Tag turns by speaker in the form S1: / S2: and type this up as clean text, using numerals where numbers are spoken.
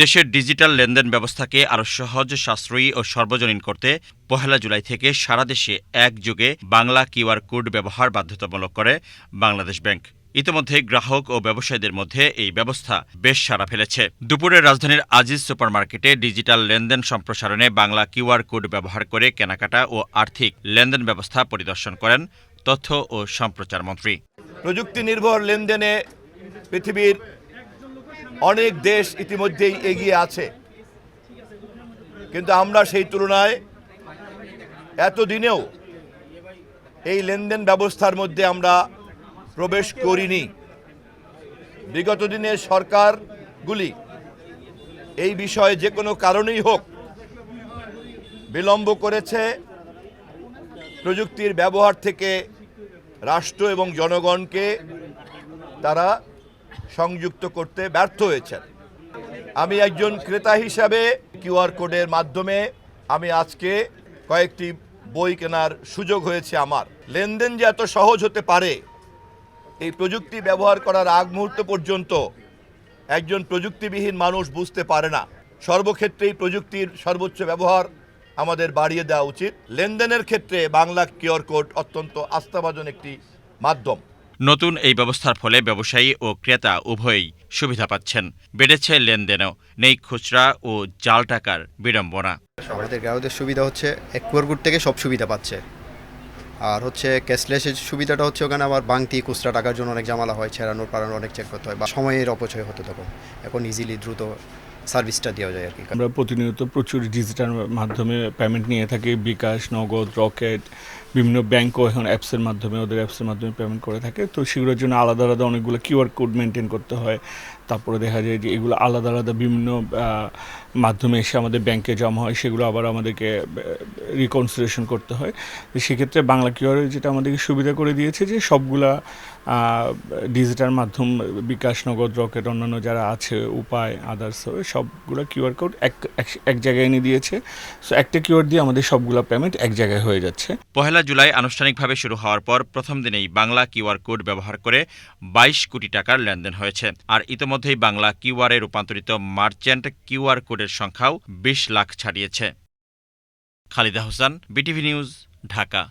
S1: দেশের ডিজিটাল লেনদেন ব্যবস্থাকে আরও সহজ, সাশ্রয়ী ও সর্বজনীন করতে ১ জুলাই থেকে সারা দেশে একযোগে বাংলা কিউআর কোড ব্যবহার বাধ্যতামূলক করে বাংলাদেশ ব্যাংক। ইতিমধ্যে গ্রাহক ও ব্যবসায়ীদের মধ্যে এই ব্যবস্থা বেশ সাড়া ফেলেছে। দুপুরে রাজধানীর আজিজ সুপারমার্কেটে ডিজিটাল লেনদেন সম্প্রসারণে বাংলা কিউআর কোড ব্যবহার করে কেনাকাটা ও আর্থিক লেনদেন ব্যবস্থা পরিদর্শন করেন তথ্য ও সম্প্রচার মন্ত্রী।
S2: প্রযুক্তি নির্ভর লেনদেনে পৃথিবীর অনেক দেশ ইতিমধ্যেই এগিয়ে আছে, কিন্তু আমরা সেই তুলনায় এতদিনেও এই লেনদেন ব্যবস্থার মধ্যে আমরা প্রবেশ করিনি। বিগত দিনের সরকারগুলি এই বিষয়ে যে কোনো কারণেই হোক বিলম্ব করেছে, প্রযুক্তির ব্যবহার থেকে রাষ্ট্র এবং জনগণকে তারা সংযুক্ত করতে ব্যর্থ হয়েছেন। আমি একজন ক্রেতা হিসাবে কিউআর কোডের মাধ্যমে আমি আজকে কয়েকটি বই কেনার সুযোগ হয়েছে। আমার লেনদেন যে এত সহজ হতে পারে, এই প্রযুক্তি ব্যবহার করার আগ মুহূর্ত পর্যন্ত একজন প্রযুক্তিবিহীন মানুষ বুঝতে পারে না। সর্বক্ষেত্রেই প্রযুক্তির সর্বোচ্চ ব্যবহার আমাদের বাড়িয়ে দেওয়া উচিত। লেনদেনের ক্ষেত্রে বাংলা কিউআর কোড অত্যন্ত আস্থাভাজন একটি মাধ্যম।
S1: নতুন এই ব্যবস্থার ফলে ব্যবসায়ী ও ক্রেতা উভয়ই সুবিধা পাচ্ছেন। বেড়েছে লেনদেনও, নেই খুচরা ও জাল টাকার বিড়ম্বনা।
S3: আমাদের গ্রাহকদের সুবিধা হচ্ছে কিউআর কোড থেকে সব সুবিধা পাচ্ছে। আর হচ্ছে ক্যাশলেসের সুবিধাটা হচ্ছে ওখানে আবার বাংতি খুচরা টাকার জন্য অনেক ঝামেলা হয়, ছেড়ানোর পাড়ানো অনেক চেক করতে হয় বা সময়ের অপচয় হতো তখন। এখন ইজিলি দ্রুত সার্ভিসটা দেওয়া যায় আর কি।
S4: আমরা প্রতিনিয়ত প্রচুর ডিজিটাল মাধ্যমে পেমেন্ট নিয়ে থাকি। বিকাশ, নগদ, রকেট, বিভিন্ন ব্যাংকও এখন অ্যাপসের মাধ্যমে ওদের অ্যাপসের মাধ্যমে পেমেন্ট করে থাকে। তো সেগুলোর জন্য আলাদা আলাদা অনেকগুলো কিউআর কোড মেনটেন করতে হয়। তারপরে দেখা যায় যে এগুলো আলাদা আলাদা বিভিন্ন মাধ্যমে এসে আমাদের ব্যাংকে জমা হয়, সেগুলো আবার আমাদেরকে রিকনসিলেশন করতে হয়। সেক্ষেত্রে বাংলা কিউআর যেটা আমাদেরকে সুবিধা করে দিয়েছে যে সবগুলা ডিজিটাল মাধ্যম, বিকাশ, নগদ, রকেট, অন্যান্য যারা আছে, উপায়, আদার্স, সবগুলো কিউআর কোড এক জায়গায় এনে দিয়েছে। সো একটা কিউআর দিয়ে আমাদের সবগুলো পেমেন্ট এক জায়গায় হয়ে যাচ্ছে।
S1: ১ জুলাই আনুষ্ঠানিকভাবে শুরু হওয়ার পর প্রথম দিনেই বাংলা কিউআর কোড ব্যবহার করে ২২ কোটি টাকার লেনদেন হয়েছে। আর ইতোমধ্যেই বাংলা কিউআরে রূপান্তরিত মার্চেন্ট কিউআর কোডের সংখ্যাও ২০ লাখ ছাড়িয়েছে। Khaleda Hossain, BTV news, Dhaka.